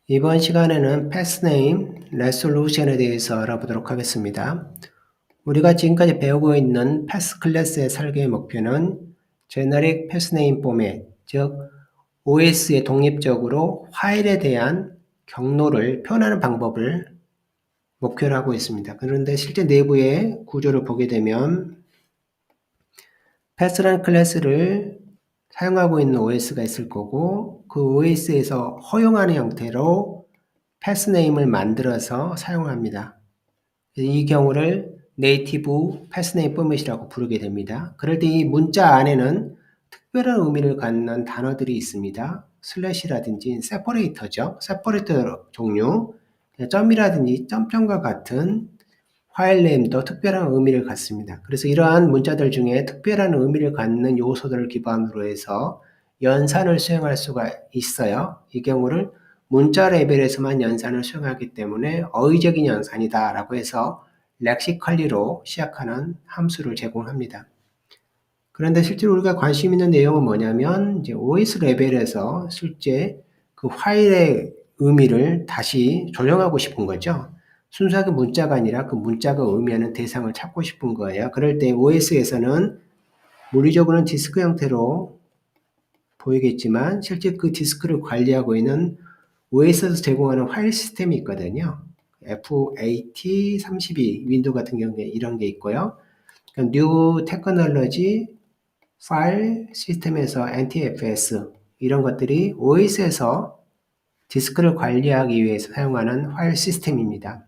이번 시간에는 패스네임 레솔루션에 대해서 알아보도록 하겠습니다. 우리가 지금까지 배우고 있는 패스 클래스의 설계의 목표는 제너릭 패스네임 포맷, 즉 OS에 독립적으로 파일에 대한 경로를 표현하는 방법을 목표로 하고 있습니다. 그런데 실제 내부의 구조를 보게 되면 패스라는 클래스를 사용하고 있는 OS가 있을 거고 그 OS에서 허용하는 형태로 패스네임을 만들어서 사용합니다. 이 경우를 네이티브 패스네임 포맷이라고 부르게 됩니다. 그럴 때 이 문자 안에는 특별한 의미를 갖는 단어들이 있습니다. 슬래시라든지 세퍼레이터죠. 세퍼레이터 종류, 점이라든지 점점과 같은 파일네임도 특별한 의미를 갖습니다. 그래서 이러한 문자들 중에 특별한 의미를 갖는 요소들을 기반으로 해서 연산을 수행할 수가 있어요. 이 경우를 문자 레벨에서만 연산을 수행하기 때문에 어의적인 연산이다 라고 해서 렉시컬리로 시작하는 함수를 제공합니다. 그런데 실제로 우리가 관심 있는 내용은 뭐냐면 이제 OS 레벨에서 실제 그 파일의 의미를 다시 조정하고 싶은 거죠. 순수하게 문자가 아니라 그 문자가 의미하는 대상을 찾고 싶은 거예요. 그럴 때 OS에서는 물리적으로는 디스크 형태로 보이겠지만 실제 그 디스크를 관리하고 있는 OS에서 제공하는 파일 시스템이 있거든요. FAT32 윈도우 같은 경우에 이런 게 있고요. New Technology 파일 시스템에서 NTFS 이런 것들이 OS에서 디스크를 관리하기 위해서 사용하는 파일 시스템입니다.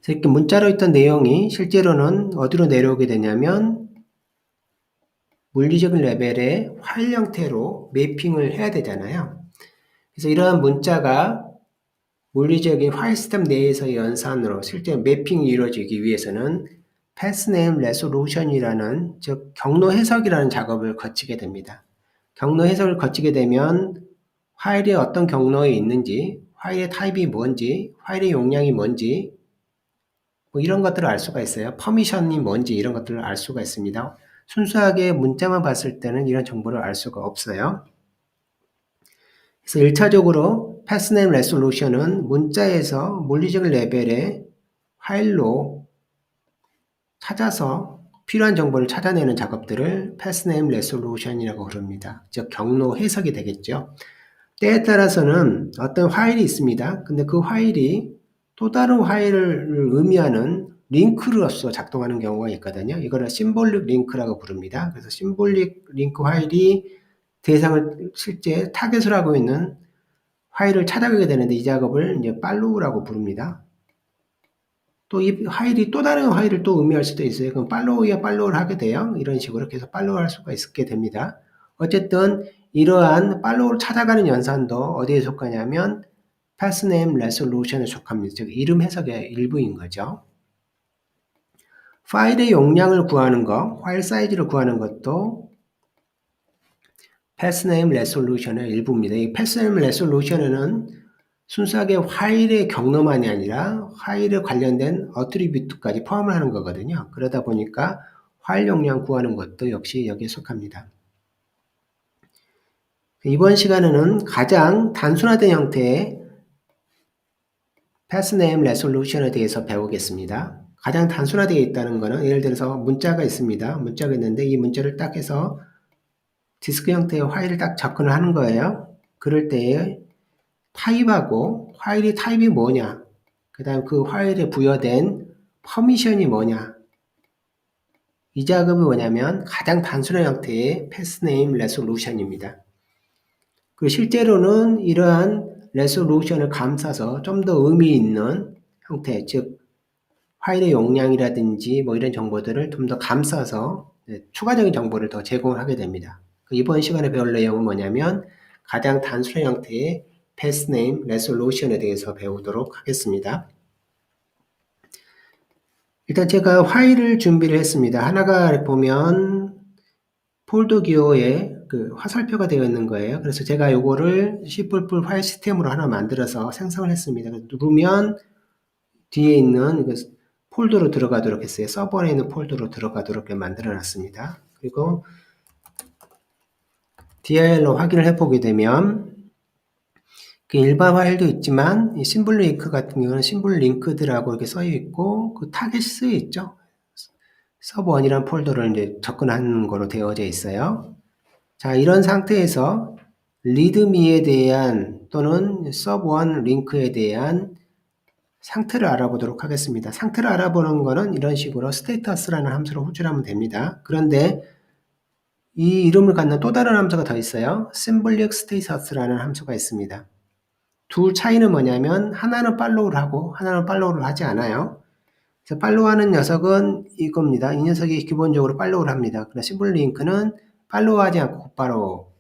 이렇게 문자로 있던 내용이 실제로는 어디로 내려오게 되냐면 물리적인 레벨의 파일 형태로 매핑을 해야 되잖아요. 그래서 이러한 문자가 물리적인 파일 시스템 내에서의 연산으로 실제 매핑이 이루어지기 위해서는 패스네임 레솔루션이라는 즉 경로 해석이라는 작업을 거치게 됩니다. 경로 해석을 거치게 되면 파일이 어떤 경로에 있는지, 파일의 타입이 뭔지, 파일의 용량이 뭔지 뭐 이런 것들을 알 수가 있어요. 퍼미션이 뭔지 이런 것들을 알 수가 있습니다. 순수하게 문자만 봤을 때는 이런 정보를 알 수가 없어요. 그래서 1차적으로 패스네임 레솔루션은 문자에서 물리적 레벨의 파일로 찾아서 필요한 정보를 찾아내는 작업들을 패스네임 레솔루션이라고 부릅니다. 즉 경로 해석이 되겠죠. 때에 따라서는 어떤 파일이 있습니다. 근데 그 파일이 또 다른 파일을 의미하는 링크로서 작동하는 경우가 있거든요. 이거를 심볼릭 링크라고 부릅니다. 그래서 심볼릭 링크 파일이 대상을 실제 타겟을 하고 있는 파일을 찾아가게 되는데 이 작업을 이제 팔로우라고 부릅니다. 또 이 파일이 또 다른 파일을 또 의미할 수도 있어요. 그럼 팔로우에 팔로우를 하게 돼요. 이런 식으로 계속 팔로우 할 수가 있게 됩니다. 어쨌든 이러한 팔로우를 찾아가는 연산도 어디에 속하냐면 패스네임 레솔루션에 속합니다. 즉 이름 해석의 일부인 거죠. 파일의 용량을 구하는 거, 파일 사이즈를 구하는 것도 패스네임 레솔루션의 일부입니다. 이 패스네임 레솔루션에는 순수하게 파일의 경로만이 아니라 파일에 관련된 어트리뷰트까지 포함을 하는 거거든요. 그러다 보니까 파일 용량 구하는 것도 역시 여기에 속합니다. 이번 시간에는 가장 단순화된 형태의 패스네임 레솔루션에 대해서 배우겠습니다. 가장 단순화되어 있다는 것은 예를 들어서 문자가 있습니다. 문자가 있는데 이 문자를 딱 해서 디스크 형태의 파일을 딱 접근을 하는 거예요. 그럴 때에 타입하고 파일의 타입이 뭐냐, 그 다음 그 파일에 부여된 퍼미션이 뭐냐, 이 작업이 뭐냐면 가장 단순한 형태의 패스네임 레솔루션입니다. 그리고 실제로는 이러한 레솔루션을 감싸서 좀 더 의미 있는 형태, 즉 파일의 용량이라든지 뭐 이런 정보들을 좀 더 감싸서 추가적인 정보를 더 제공을 하게 됩니다. 이번 시간에 배울 내용은 뭐냐면 가장 단순한 형태의 패스네임 레솔루션에 대해서 배우도록 하겠습니다. 일단 제가 파일을 준비를 했습니다. 하나가 보면 폴더 기호에 그 화살표가 되어 있는 거예요. 그래서 제가 요거를 C++ 파일 시스템으로 하나 만들어서 생성을 했습니다. 누르면 뒤에 있는 폴더로 들어가도록 했어요. 서버에 있는 폴더로 들어가도록 만들어 놨습니다. 그리고 dir로 확인을 해보게 되면 일반 파일도 있지만 이 심블 링크 같은 경우는 심블 링크드라고 이렇게 써 있고 그 타겟이 쓰여 있죠. 서브1이라는 폴더를 이제 접근하는 거로 되어져 있어요. 자, 이런 상태에서 리드미에 대한 또는 서브1 링크에 대한 상태를 알아보도록 하겠습니다. 상태를 알아보는 거는 이런 식으로 스테이터스라는 함수로 호출하면 됩니다. 그런데 이 이름을 갖는 또 다른 함수가 더 있어요. symbolic status라는 함수가 있습니다. 둘 차이는 뭐냐면 하나는 팔로우를 하고 하나는 팔로우를 하지 않아요. 그래서 팔로우하는 녀석은 이겁니다. 이 녀석이 기본적으로 팔로우를 합니다. 그러나 심블 링크는 팔로우하지 않고 곧바로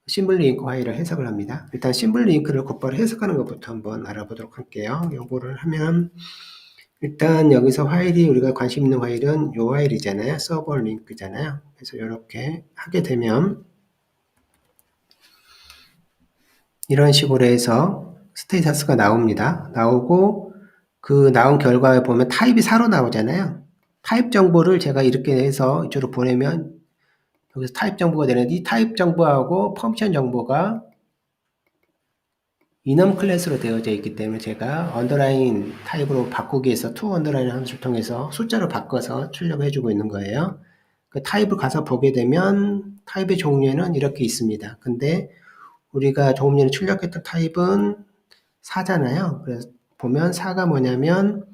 심블 링크 화일을 해석을 합니다. 일단 심블 링크를 곧바로 해석하는 것부터 한번 알아보도록 할게요. 요거를 하면 일단 여기서 화일이 우리가 관심 있는 화일은 요 화일이잖아요. 서버 링크잖아요. 그래서 이렇게 하게 되면 이런 식으로 해서 스테이터스가 나옵니다. 나오고 그 나온 결과에 보면 타입이 4로 나오잖아요. 타입 정보를 제가 이렇게 해서 이쪽으로 보내면 여기서 타입 정보가 되는데 이 타입 정보하고 펑션 정보가 이넘 클래스로 되어져 있기 때문에 제가 언더라인 타입으로 바꾸기 위해서 to 언더라인 함수를 통해서 숫자로 바꿔서 출력해 주고 있는 거예요. 그 타입을 가서 보게 되면 타입의 종류에는 이렇게 있습니다. 근데 우리가 조금 전에 출력했던 타입은 4잖아요. 그래서 보면 4가 뭐냐면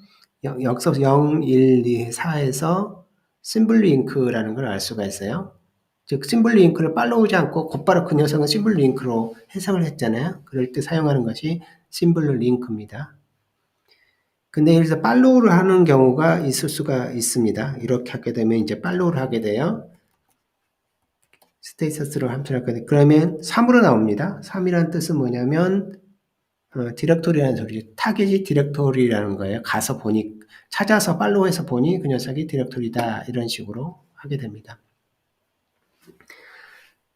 여기서 0, 1, 2, 4에서 심블 링크라는 걸 알 수가 있어요. 즉 심블 링크를 팔로우지 않고 곧바로 그 녀석은 심블 링크로 해석을 했잖아요. 그럴 때 사용하는 것이 심블 링크입니다. 근데 여기서 팔로우를 하는 경우가 있을 수가 있습니다. 이렇게 하게 되면 이제 팔로우를 하게 돼요. 스테이터스로 함수를 하게 돼. 그러면 3으로 나옵니다. 3이라는 뜻은 뭐냐면 디렉토리라는 소리죠. 타겟이 디렉토리라는 거예요. 가서 보니 찾아서 팔로우해서 보니 그 녀석이 디렉토리다 이런 식으로 하게 됩니다.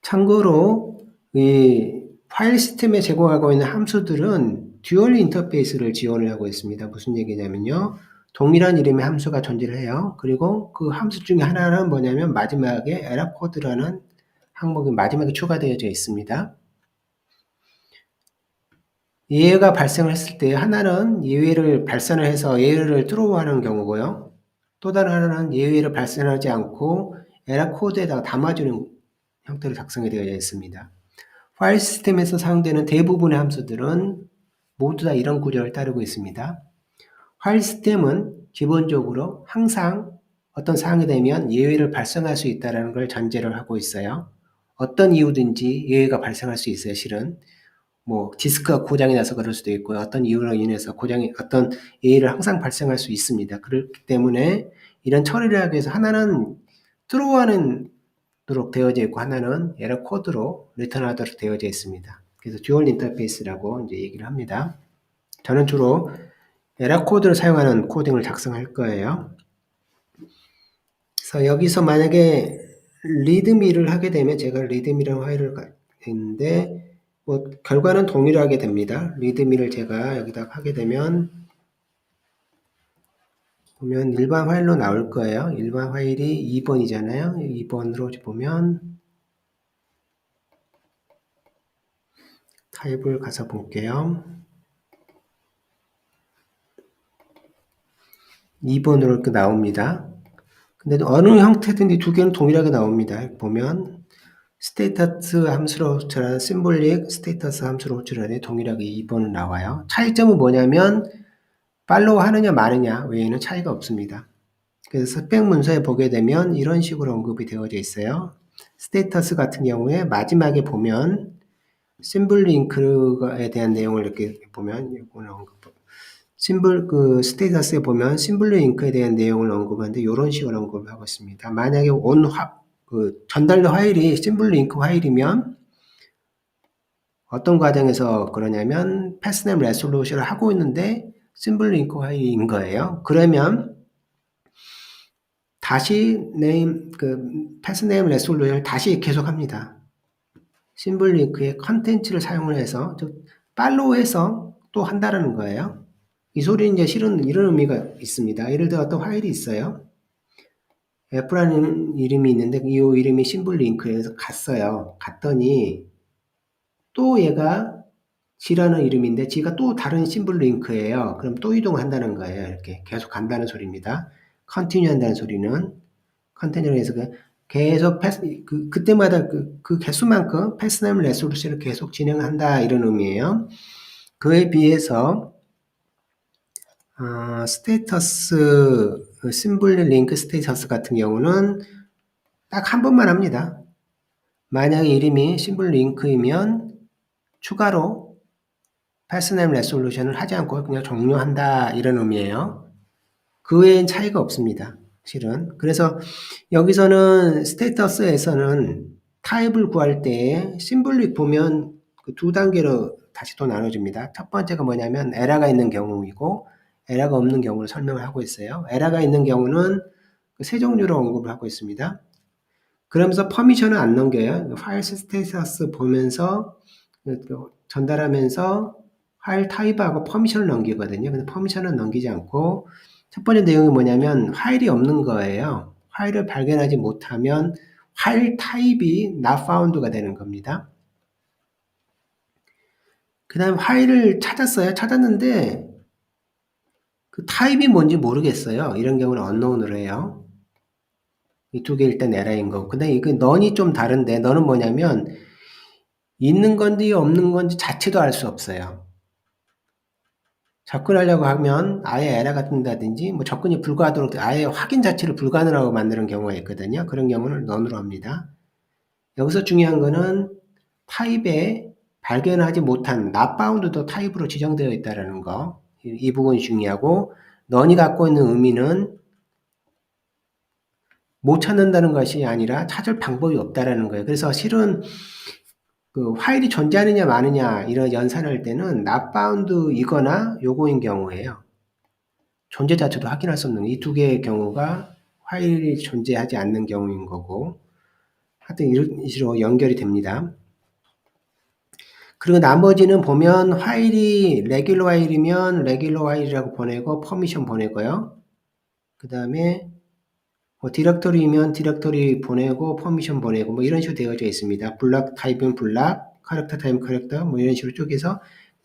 참고로 이 파일 시스템에 제공하고 있는 함수들은 듀얼 인터페이스를 지원을 하고 있습니다. 무슨 얘기냐면요. 동일한 이름의 함수가 존재를 해요. 그리고 그 함수 중에 하나는 뭐냐면 마지막에 에러 코드라는 항목이 마지막에 추가되어져 있습니다. 예외가 발생을 했을 때 하나는 예외를 발산을 해서 예외를 트로우하는 경우고요. 또 다른 하나는 예외를 발생하지 않고 에러 코드에다가 담아주는 형태로 작성이 되어 있습니다. 파일 시스템에서 사용되는 대부분의 함수들은 모두 다 이런 구조를 따르고 있습니다. 파일 시스템은 기본적으로 항상 어떤 사항이 되면 예외를 발생할 수 있다는 걸 전제를 하고 있어요. 어떤 이유든지 예외가 발생할 수 있어요, 실은. 뭐 디스크가 고장이 나서 그럴 수도 있고요. 어떤 이유로 인해서 어떤 예외를 항상 발생할 수 있습니다. 그렇기 때문에 이런 처리를 하기 위해서 하나는 트루하는 도록 되어져 있고 하나는 에러 코드로 리턴하도록 되어져 있습니다. 그래서 듀얼 인터페이스라고 이제 얘기를 합니다. 저는 주로 에러 코드를 사용하는 코딩을 작성할 거예요. 그래서 여기서 만약에 리드미를 하게 되면 제가 리드미라는 파일을 했는데 뭐 결과는 동일하게 됩니다. 리드미를 제가 여기다 하게 되면 보면 일반 파일로 나올 거예요. 일반 파일이 2번이잖아요. 2번으로 보면 타입을 가서 볼게요. 2번으로 이렇게 나옵니다. 근데 어느 형태든지 두 개는 동일하게 나옵니다. 보면 스테이터스 함수로 호출하는 심볼릭 스테이터스 함수로 호출하는 동일하게 2번은 나와요. 차이점은 뭐냐면 팔로우 하느냐 마느냐 외에는 차이가 없습니다. 그래서 스펙 문서에 보게 되면 이런 식으로 언급이 되어져 있어요. 스테이터스 같은 경우에 마지막에 보면 심블 링크에 대한 내용을 이렇게 보면 이거는 스테이터스에 보면 심블 링크에 대한 내용을 언급하는데 이런 식으로 언급을 하고 있습니다. 만약에 전달된 파일이 심블 링크 파일이면 어떤 과정에서 그러냐면 패스네임 레솔루션을 하고 있는데 심블 링크 파일인 거예요. 그러면 다시 패스네임 레솔루션을 다시 계속합니다. 심블 링크의 컨텐츠를 사용을 해서 즉 팔로우해서 또 한다는 거예요. 이 소리는 이제 실은 이런 의미가 있습니다. 예를 들어 어떤 파일이 있어요. F라는 이름이 있는데 이 이름이 심블 링크에서 갔어요. 갔더니 또 얘가 G라는 이름인데 G가 또 다른 심볼 링크예요. 그럼 또 이동한다는 거예요. 이렇게 계속 간다는 소리입니다. 컨티뉴 한다는 소리는 컨티뉴를 해서 계속 그때마다 그 개수만큼 패스네임 레솔루션을 계속 진행한다 이런 의미예요. 그에 비해서 스테이터스 심볼 링크 스테이터스 같은 경우는 딱 한 번만 합니다. 만약에 이름이 심볼 링크이면 추가로 패스네임 레솔루션을 하지 않고 그냥 종료한다 이런 의미예요. 그 외엔 차이가 없습니다. 실은. 그래서 여기서는 스테이터스에서는 타입을 구할 때 심볼릭 보면 그 두 단계로 다시 또 나눠집니다. 첫 번째가 뭐냐면 에러가 있는 경우이고 에러가 없는 경우를 설명을 하고 있어요. 에러가 있는 경우는 세 종류로 언급을 하고 있습니다. 그러면서 퍼미션을 안 넘겨요. 파일 스테이터스 보면서 전달하면서 파일 타입하고 퍼미션을 넘기거든요. 근데 퍼미션은 넘기지 않고 첫 번째 내용이 뭐냐면 파일이 없는 거예요. 파일을 발견하지 못하면 파일 타입이 not found가 되는 겁니다. 그 다음 파일을 찾았어요. 찾았는데 그 타입이 뭔지 모르겠어요. 이런 경우는 unknown으로 해요. 이 두 개 일단 에러인 거고. 근데 이거 넌이 좀 다른데 넌은 뭐냐면 있는 건지 없는 건지 자체도 알 수 없어요. 접근하려고 하면 아예 에러가 뜬다든지 뭐 접근이 불가하도록 아예 확인 자체를 불가능하고 만드는 경우가 있거든요. 그런 경우는 넌으로 합니다. 여기서 중요한 거는 타입에 발견하지 못한 not found도 타입으로 지정되어 있다는 거. 이 부분이 중요하고 넌이 갖고 있는 의미는 못 찾는다는 것이 아니라 찾을 방법이 없다라는 거예요. 그래서 실은 그 파일이 존재하느냐 마느냐 이런 연산을 할 때는 not found이거나 요거인 경우예요. 존재 자체도 확인할 수 없는 이 두 개의 경우가 파일이 존재하지 않는 경우인 거고 하여튼 이런 식으로 연결이 됩니다. 그리고 나머지는 보면 파일이 레귤러 파일이면 레귤러 파일이라고 보내고 퍼미션 보내고요. 그 다음에 뭐 디렉터리면 디렉터리 보내고 퍼미션 보내고 뭐 이런 식으로 되어져 있습니다. 블락 타입은 블락, 캐릭터 타입은 캐릭터 뭐 이런 식으로 쪼개서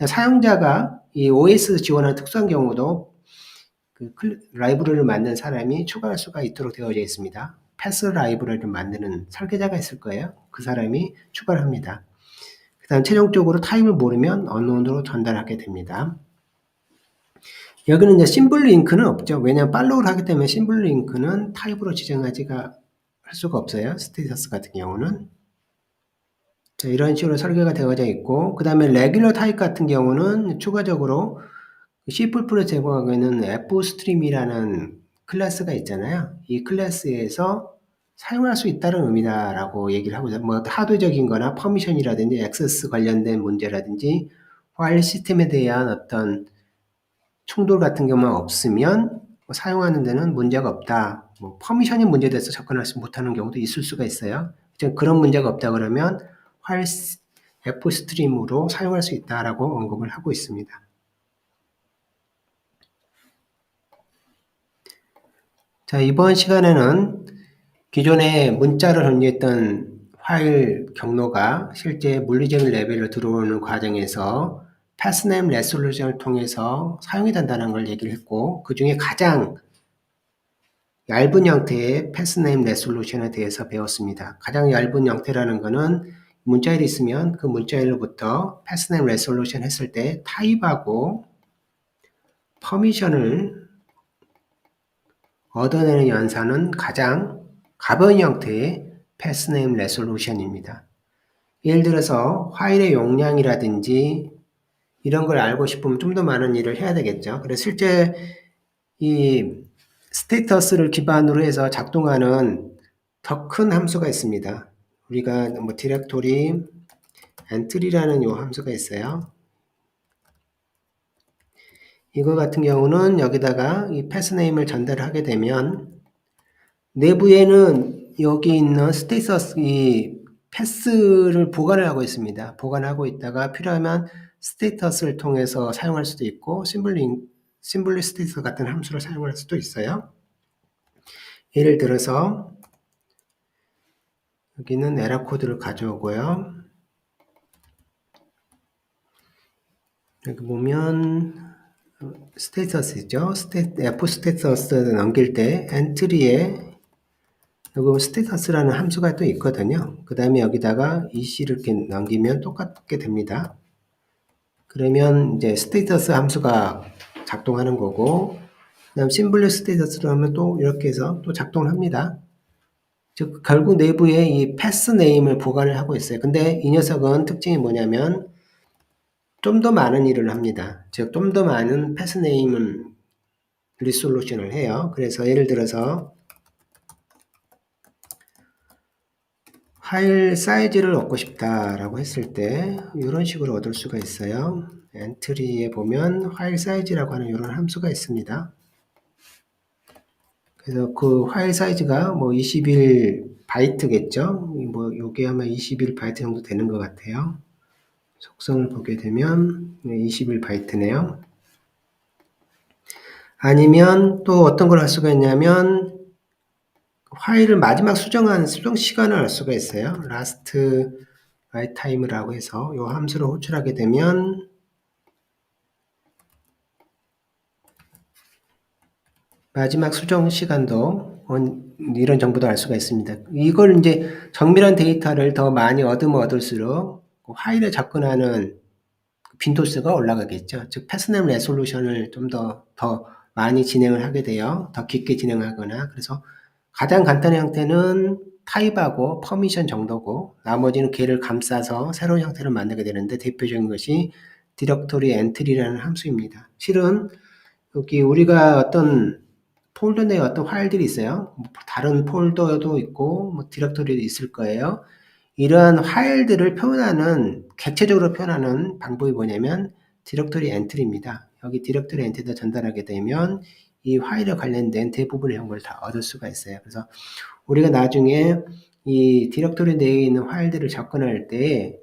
사용자가 이 OS 지원하는 특수한 경우도 그 라이브러리를 만든 사람이 추가할 수가 있도록 되어져 있습니다. 패스 라이브러리를 만드는 설계자가 있을 거예요. 그 사람이 추가를 합니다. 그 다음 최종적으로 타입을 모르면 unknown으로 전달하게 됩니다. 여기는 이제 심볼 링크는 없죠. 왜냐하면 팔로우를 하기 때문에 심볼 링크는 타입으로 지정하지가 할 수가 없어요. 스테이터스 같은 경우는. 자, 이런 식으로 설계가 되어져 있고 그 다음에 레귤러 타입 같은 경우는 추가적으로 C++에 제공하고 있는 fstream이라는 클래스가 있잖아요. 이 클래스에서 사용할 수 있다는 의미다라고 얘기를 하고 있어요. 뭐 하드적인 거나 퍼미션이라든지 액세스 관련된 문제라든지 파일 시스템에 대한 어떤 충돌 같은 경우만 없으면 뭐 사용하는 데는 문제가 없다. 뭐 퍼미션이 문제돼서 접근하지 못하는 경우도 있을 수가 있어요. 그런 문제가 없다 그러면 파일 fstream으로 사용할 수 있다라고 언급을 하고 있습니다. 자, 이번 시간에는 기존에 문자를 정리했던 파일 경로가 실제 물리적인 레벨로 들어오는 과정에서 패스네임 레솔루션을 통해서 사용이 된다는 걸 얘기를 했고 그 중에 가장 얇은 형태의 패스네임 레솔루션에 대해서 배웠습니다. 가장 얇은 형태라는 것은 문자일이 있으면 그 문자일로부터 패스네임 레솔루션 했을 때 타입하고 퍼미션을 얻어내는 연산은 가장 가벼운 형태의 패스네임 레솔루션입니다. 예를 들어서 파일의 용량이라든지 이런 걸 알고 싶으면 좀 더 많은 일을 해야 되겠죠. 그래서 실제 이 스테이터스를 기반으로 해서 작동하는 더 큰 함수가 있습니다. 우리가 뭐 디렉토리 엔트리라는 요 함수가 있어요. 이거 같은 경우는 여기다가 이 패스네임을 전달하게 되면 내부에는 여기 있는 스테이터스 이 패스를 보관을 하고 있습니다. 보관하고 있다가 필요하면 스테이터스를 통해서 사용할 수도 있고 심블리 스테이터스 같은 함수를 사용할 수도 있어요. 예를 들어서 여기는 에러 코드를 가져오고요. 여기 보면 스테이터스죠. F 스테이터스 넘길 때 엔트리에 여기 스테이터스라는 함수가 또 있거든요. 그 다음에 여기다가 EC를 이렇게 넘기면 똑같게 됩니다. 그러면 이제 스테이터스 함수가 작동하는 거고, 그 다음 심블리 스테이터스로 하면 또 이렇게 해서 또 작동을 합니다. 즉 결국 내부에 이 패스 네임을 보관을 하고 있어요. 근데 이 녀석은 특징이 뭐냐면 좀 더 많은 일을 합니다. 즉 좀 더 많은 패스 네임을 리솔루션을 해요. 그래서 예를 들어서 파일 사이즈를 얻고 싶다라고 했을 때 이런 식으로 얻을 수가 있어요. 엔트리에 보면 파일 사이즈라고 하는 이런 함수가 있습니다. 그래서 그 파일 사이즈가 뭐 21바이트겠죠. 뭐 요게 아마 21바이트 정도 되는 것 같아요. 속성을 보게 되면 21바이트네요. 아니면 또 어떤 걸 할 수가 있냐면 파일을 마지막 수정 시간을 알 수가 있어요. last write time라고 해서 이 함수를 호출하게 되면 마지막 수정 시간도 이런 정보도 알 수가 있습니다. 이걸 이제 정밀한 데이터를 더 많이 얻으면 얻을수록 파일에 접근하는 빈도수가 올라가겠죠. 즉 패스네임 레솔루션을 좀 더 많이 진행을 하게 돼요. 더 깊게 진행하거나. 그래서 가장 간단한 형태는 타입하고 퍼미션 정도고 나머지는 걔를 감싸서 새로운 형태를 만들게 되는데 대표적인 것이 디렉토리 엔트리라는 함수입니다. 실은 여기 우리가 어떤 폴더 내에 어떤 파일들이 있어요. 다른 폴더도 있고 뭐 디렉토리도 있을 거예요. 이러한 파일들을 표현하는 객체적으로 표현하는 방법이 뭐냐면 디렉토리 엔트리입니다. 여기 디렉토리 엔트리에 전달하게 되면 이 파일에 관련된 대부분의 정보를 다 얻을 수가 있어요. 그래서 우리가 나중에 이 디렉토리 내에 있는 파일들을 접근할 때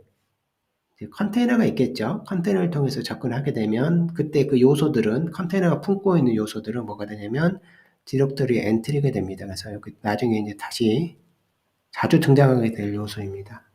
컨테이너가 있겠죠. 컨테이너를 통해서 접근하게 되면 그때 그 요소들은 컨테이너가 품고 있는 요소들은 뭐가 되냐면 디렉토리 엔트리가 됩니다. 그래서 나중에 이제 다시 자주 등장하게 될 요소입니다.